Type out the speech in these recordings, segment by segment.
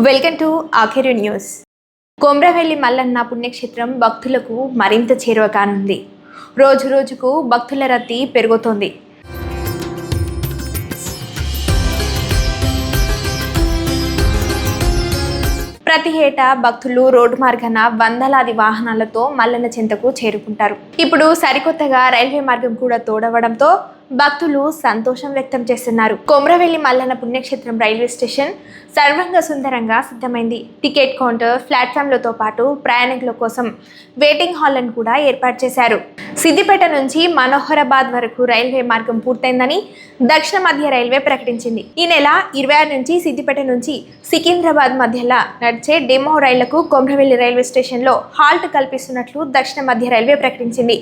Welcome to ఆఖరి news. Komravelli Mallanna పుణ్యక్షేత్రం భక్తులకు మరింత చేరువ కానుంది. రోజు రోజుకు భక్తుల రద్దీ పెరుగుతోంది. ప్రతి ఏటా భక్తులు రోడ్డు మార్గాన వందలాది వాహనాలతో మల్లన్న చెంతకు చేరుకుంటారు. ఇప్పుడు సరికొత్తగా రైల్వే మార్గం కూడా తోడవడంతో భక్తులు సంతోషం వ్యక్తం చేస్తున్నారు. కొమ్రవెల్లి మల్లన్న పుణ్యక్షేత్రం రైల్వే స్టేషన్ సర్వంగ సుందరంగా సిద్ధమైంది. టికెట్ కౌంటర్, ప్లాట్ఫామ్లతో పాటు ప్రయాణికుల కోసం వెయిటింగ్ హాల్లను కూడా ఏర్పాటు చేశారు. సిద్దిపేట నుంచి మనోహరాబాద్ వరకు రైల్వే మార్గం పూర్తయిందని దక్షిణ మధ్య రైల్వే ప్రకటించింది. ఈ నెల 26 నుంచి సిద్దిపేట నుంచి సికింద్రాబాద్ మధ్యలో నడిచే డెమో రైళ్లకు కొమ్రవెల్లి రైల్వే స్టేషన్లో హాల్ట్ కల్పిస్తున్నట్లు దక్షిణ మధ్య రైల్వే ప్రకటించింది.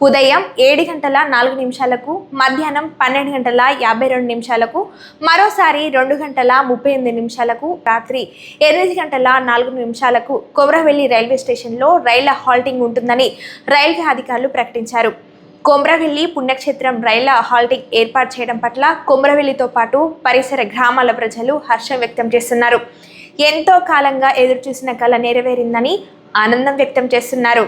ఉదయం 7:04 మధ్యాహ్నం 12:52, మరోసారి 2:38, రాత్రి 8:04 కొమ్రవెల్లి రైల్వే స్టేషన్లో రైళ్ల హాల్టింగ్ ఉంటుందని రైల్వే అధికారులు ప్రకటించారు. కొమ్రవెల్లి పుణ్యక్షేత్రం రైళ్ల హాల్టింగ్ ఏర్పాటు చేయడం పట్ల కొమ్రవెల్లితో పాటు పరిసర గ్రామాల ప్రజలు హర్షం వ్యక్తం చేస్తున్నారు. ఎంతో కాలంగా ఎదురుచూసిన కళ నెరవేరిందని ఆనందం వ్యక్తం చేస్తున్నారు.